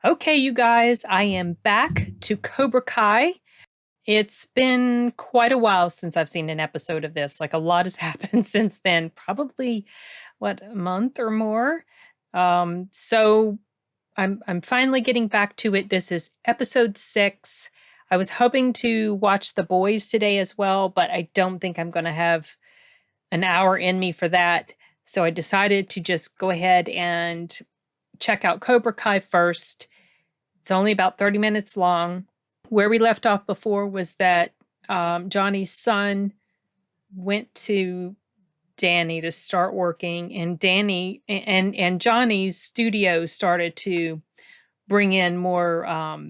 Okay, you guys, I am back to Cobra Kai. It's been quite a while since I've seen an episode of this. Like, a lot has happened since then. Probably, what, a month or more? So I'm finally getting back to it. This is episode 6. I was hoping to watch The Boys today as well, but I don't think I'm going to have an hour in me for that. So I decided to just go ahead and check out Cobra Kai first. It's only about 30 minutes long. Where we left off before was that Johnny's son went to Danny to start working, and Danny and Johnny's studio started to bring in more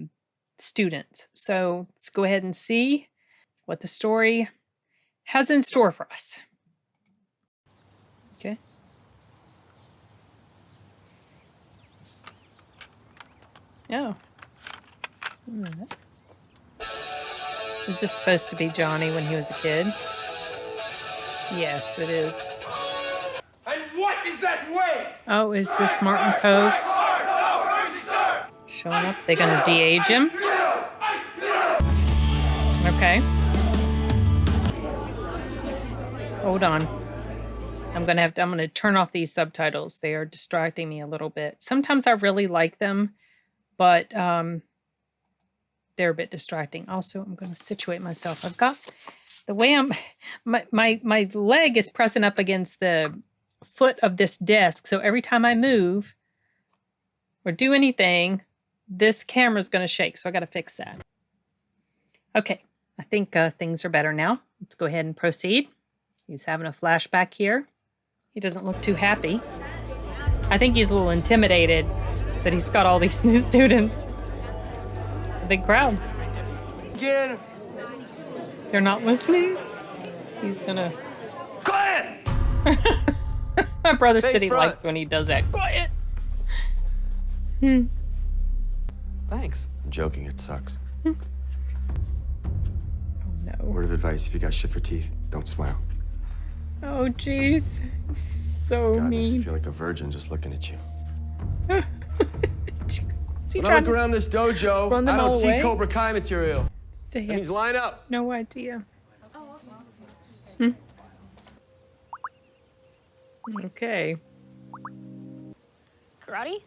students. So let's go ahead and see what the story has in store for us. Okay. Oh. Is this supposed to be Johnny when he was a kid? Yes, it is. And what is that way? Oh, is this Martin Cove? Showing up. They gonna de-age him? Okay. Hold on. I'm gonna turn off these subtitles. They are distracting me a little bit. Sometimes I really like them, but they're a bit distracting. Also, I'm going to situate myself. I've got the way my leg is pressing up against the foot of this desk. So every time I move or do anything, this camera's going to shake. So I got to fix that. Okay. I think things are better now. Let's go ahead and proceed. He's having a flashback here. He doesn't look too happy. I think he's a little intimidated that he's got all these new students. It's a big crowd. Get him. They're not listening. He's gonna... Quiet! My brother Face said he front. likes when he does that. Quiet! Thanks. I'm joking, it sucks. Oh, no. Word of advice, if you got shit for teeth, don't smile. Oh, jeez. So God, makes you mean. feel like a virgin just looking at you. Is he When I trying look to around this dojo, run them I don't all see away? Cobra Kai material. say That he means has line up. no idea? Okay. Karate?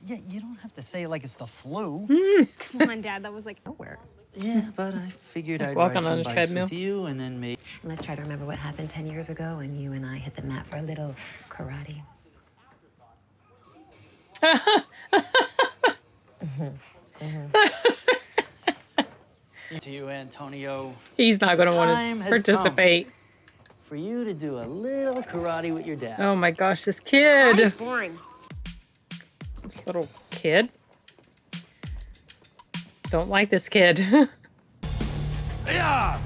Yeah, you don't have to say it like it's the flu. Come on, Dad. That was like nowhere. Yeah, but I figured I'd walking ride some on a bikes treadmill. with you and then maybe... Let's try to remember what happened 10 years ago when you and I hit the mat for a little karate. To you, Antonio, He's not going to want Time to has participate. for you to do a little karate with your dad. Oh my gosh, this kid. Karate's boring. This little kid. Don't like this kid. Yeah.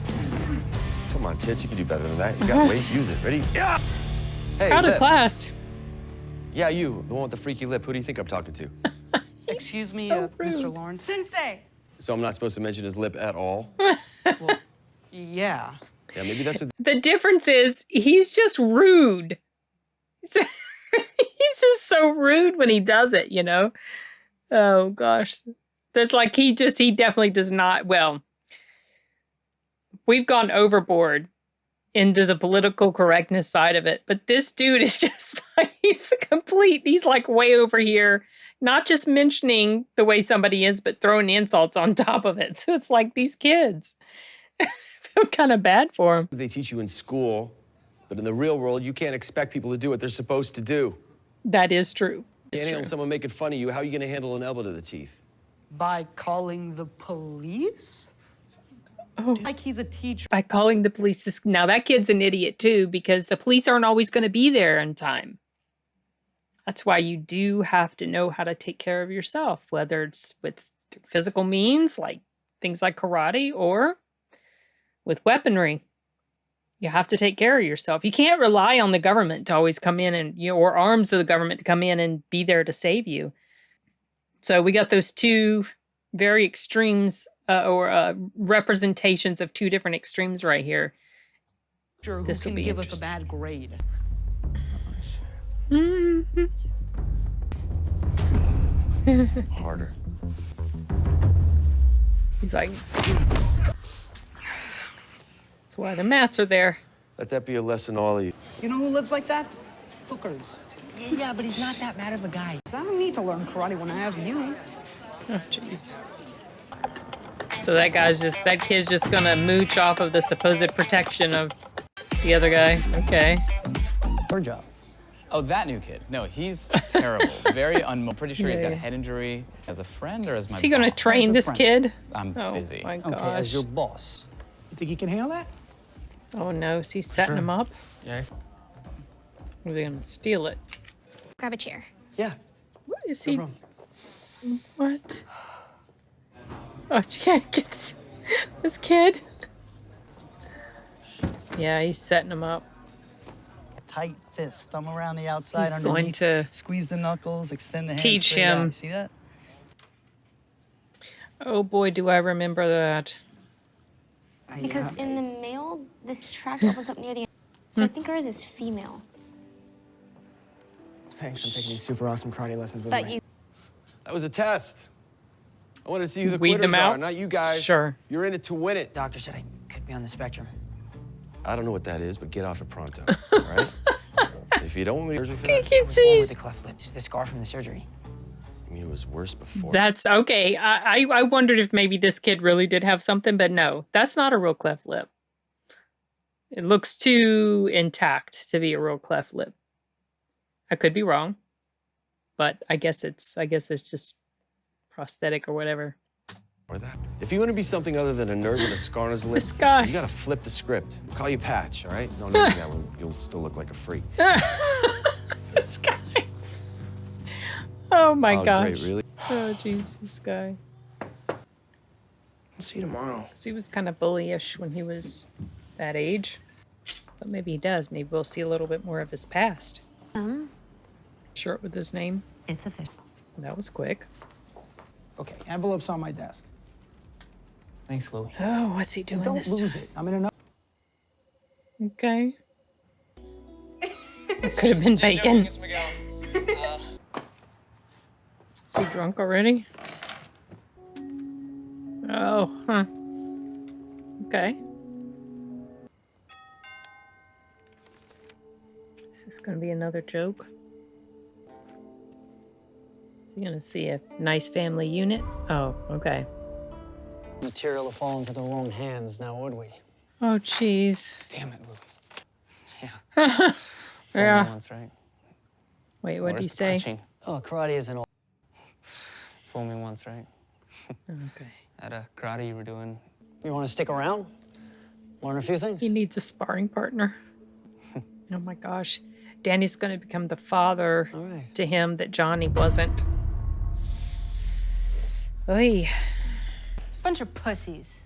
Come on, tits, you can do better than that. You got weight, use it. Ready? Yeah. Hey, Crowded lip. class. Yeah, you, the one with the freaky lip. Who do you think I'm talking to? Excuse me, so Mr. rude. Lawrence? Sensei. So I'm not supposed to mention his lip at all? Well, yeah. Yeah, maybe that's what... The difference is he's just rude. He's just so rude when he does it, you know? Oh gosh. There's like he definitely does not, well, we've gone overboard into the political correctness side of it, but this dude is just like, he's like way over here, not just mentioning the way somebody is, but throwing insults on top of it. So it's like these kids. I feel kind of bad for them. They teach you in school, but in the real world, you can't expect people to do what they're supposed to do. That is true. You It's can't handle true. someone making fun of you. How are you going to handle an elbow to the teeth? By calling the police? Oh. Like he's a teacher. By calling the police. Now that kid's an idiot too, because the police aren't always going to be there in time. That's why you do have to know how to take care of yourself, whether it's with physical means, like things like karate, or with weaponry. You have to take care of yourself. You can't rely on the government to always come in and, or arms of the government to come in and be there to save you. So we got those two very extremes representations of two different extremes right here. Who This will can be give us a interesting. bad grade? Mhm. Harder. He's like, that's why the mats are there. Let that be a lesson to all of you. You know who lives like that? Hookers. Yeah, but he's not that bad of a guy. I don't need to learn karate when I have you. Oh, jeez. So that kid's just gonna mooch off of the supposed protection of the other guy. Okay. Her job. Oh, that new kid. No, he's terrible. Very pretty sure he's got a head injury. As a friend or as my Is he gonna boss? train this kid? I'm busy. My gosh. Okay, as your boss. You think you can handle that? Oh no, is he setting him up? Yeah. Or is he gonna steal it? Grab a chair. Yeah. What is No he? problem. What? Oh, you can't get this kid. Yeah, he's setting him up. Tight fist, thumb around the outside. He's going underneath. to Squeeze the knuckles, extend the hands. teach straight out. him. You see that? Oh boy, do I remember that. Because in the male, this track opens up near the end. So I think ours is female. Thanks, I'm taking these super awesome karate lessons with But me. you That was a test. I wanted to see who the Weed quitters them out? are, not you guys. Sure. You're in it to win it. Doctor said I could be on the spectrum. I don't know what that is, but get off it pronto, all right? If you don't want me to for that, What's wrong with the cleft lip? It's the scar from the surgery. I mean, it was worse before. That's okay. I wondered if maybe this kid really did have something, but no, that's not a real cleft lip. It looks too intact to be a real cleft lip. I could be wrong, but I guess it's just prosthetic or whatever. Or that. If you want to be something other than a nerd with a scar on his lip, This guy. you gotta flip the script. I'll call you Patch, all right? No, no, that one, you'll still look like a freak. This guy. Oh my Oh, gosh. great, really? Oh jeez, this guy. I'll see you tomorrow. 'Cause he was kind of bullyish when he was that age. But maybe he does. Maybe we'll see a little bit more of his past. Shirt with his name. It's official. That was quick. Okay, envelope's on my desk. Thanks, Louie. Oh, what's he doing Don't this lose it. I'm in another. time? Okay. It could have been bacon. Is he drunk already? Oh, huh. Okay. Is this gonna be another joke? Is he gonna see a nice family unit? Oh, okay. Material to fall into the wrong hands, now would we? Oh, jeez. Damn it, Louie. Yeah. Yeah. Once, right? Wait, what'd Where's he the say? punching? Oh, karate isn't all. Fool me once, right? Okay. At a karate you were doing. You want to stick around? Learn a few things? He needs a sparring partner. Oh my gosh. Danny's going to become the father All right. to him that Johnny wasn't. Oy. bunch of pussies.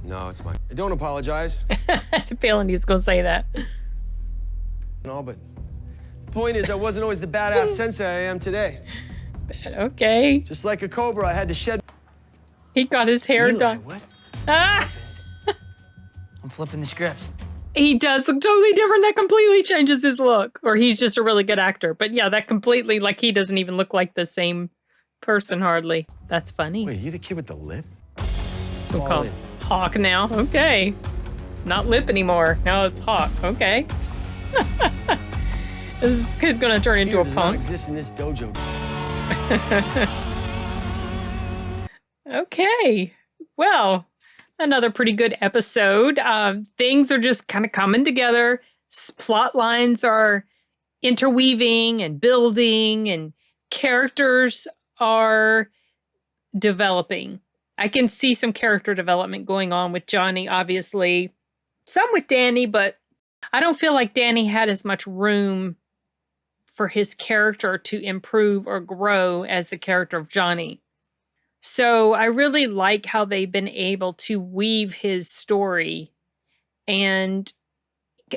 No, it's mine. Don't apologize. I had a feeling he was going to say that. No, but the point is, I wasn't always the badass sensei I am today. Okay. Just like a cobra, I had to shed. He got his hair Eli, done. what? Ah! I'm flipping the script. He does look totally different. That completely changes his look. Or he's just a really good actor. But yeah, that completely, like, he doesn't even look like the same person hardly. That's funny. Wait, you the kid with the lip? We'll All call in. Hawk now. Okay. Not lip anymore. Now it's Hawk. Okay. This kid's gonna turn into Fear a does not punk. exist in this dojo. Okay. Well, another pretty good episode. Things are just kind of coming together. Plot lines are interweaving and building, and characters are developing. I can see some character development going on with Johnny, obviously. Some with Danny, but I don't feel like Danny had as much room for his character to improve or grow as the character of Johnny. So I really like how they've been able to weave his story and,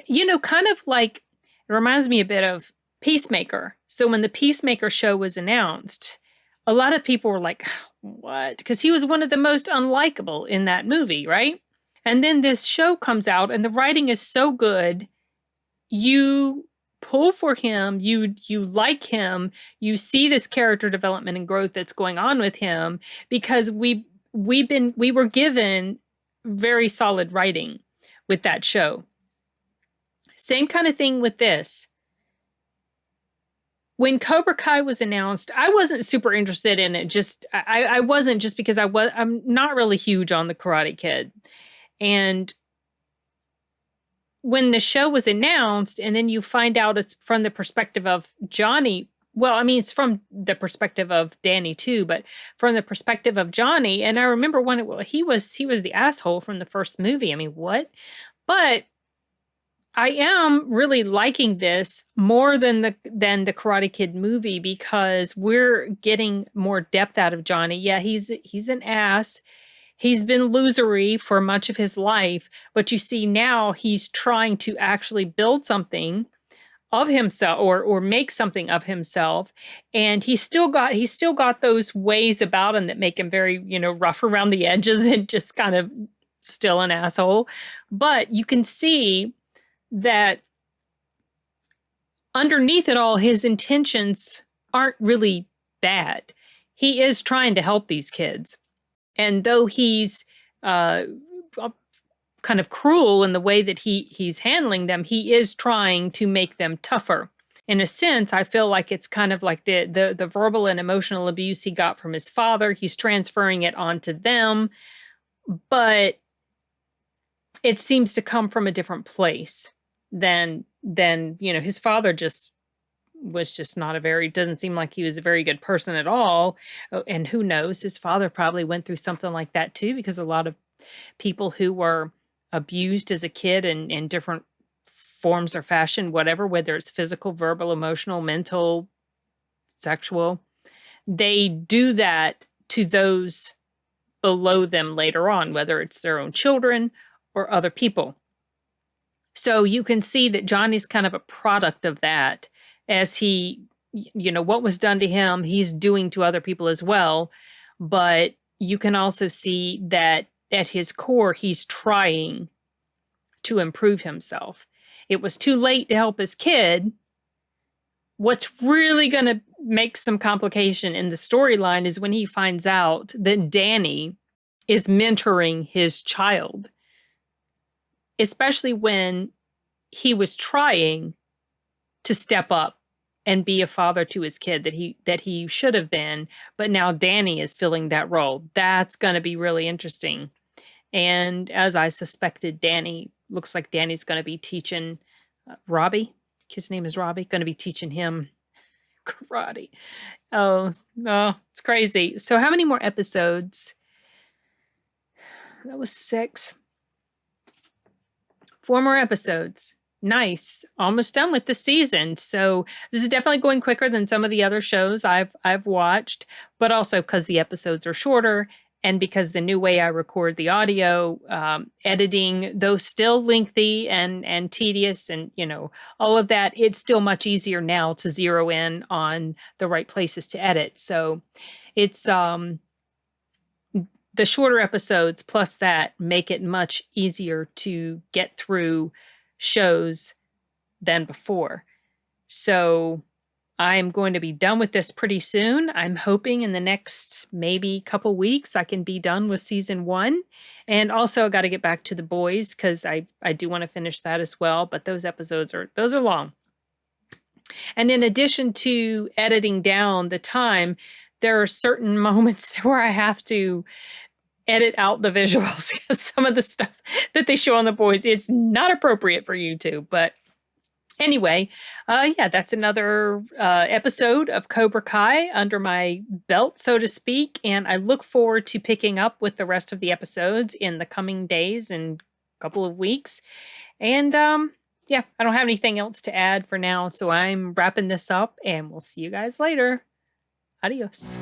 you know, kind of like, it reminds me a bit of Peacemaker. So when the Peacemaker show was announced, a lot of people were like, what? Because he was one of the most unlikable in that movie, right? And then this show comes out and the writing is so good, you pull for him, you like him, you see this character development and growth that's going on with him, because we were given very solid writing with that show. Same kind of thing with this. When Cobra Kai was announced, I wasn't super interested in it. I wasn't, just because I'm not really huge on the Karate Kid. And when the show was announced, and then you find out it's from the perspective of Johnny. Well, I mean, it's from the perspective of Danny too, but from the perspective of Johnny. And I remember when he was the asshole from the first movie. I mean, what? But I am really liking this more than the Karate Kid movie, because we're getting more depth out of Johnny. Yeah, he's an ass. He's been losery for much of his life, but you see now he's trying to actually build something of himself, or make something of himself. And he's still got those ways about him that make him very, rough around the edges and just kind of still an asshole. But you can see that underneath it all, his intentions aren't really bad. He is trying to help these kids. And though he's kind of cruel in the way that he's handling them, he is trying to make them tougher. In a sense, I feel like it's kind of like the verbal and emotional abuse he got from his father. He's transferring it onto them, but it seems to come from a different place than his father was not doesn't seem like he was a very good person at all. And who knows, his father probably went through something like that too, because a lot of people who were abused as a kid in different forms or fashion, whatever, whether it's physical, verbal, emotional, mental, sexual, they do that to those below them later on, whether it's their own children or other people. So you can see that Johnny's kind of a product of that, as he, what was done to him, he's doing to other people as well. But you can also see that at his core, he's trying to improve himself. It was too late to help his kid. What's really going to make some complication in the storyline is when he finds out that Danny is mentoring his child. Especially when he was trying to step up and be a father to his kid that he should have been, but now Danny is filling that role. That's going to be really interesting. And as I suspected, looks like Danny's going to be teaching Robbie. His name is Robbie. Going to be teaching him karate. Oh, it's crazy. So how many more episodes? That was 6. 4 more episodes. Nice. Almost done with the season. So this is definitely going quicker than some of the other shows I've watched, but also because the episodes are shorter, and because the new way I record the audio, editing, though still lengthy and tedious and, all of that, it's still much easier now to zero in on the right places to edit. So it's the shorter episodes plus that make it much easier to get through shows than before. So I'm going to be done with this pretty soon. I'm hoping in the next maybe couple weeks I can be done with season 1. And also I got to get back to The Boys, because I do want to finish that as well. But those episodes are long. And in addition to editing down the time, there are certain moments where I have to edit out the visuals, because some of the stuff that they show on The Boys, it's not appropriate for YouTube. But anyway, that's another episode of Cobra Kai under my belt, so to speak. And I look forward to picking up with the rest of the episodes in the coming days and couple of weeks. And I don't have anything else to add for now. So I'm wrapping this up, and we'll see you guys later. Adios.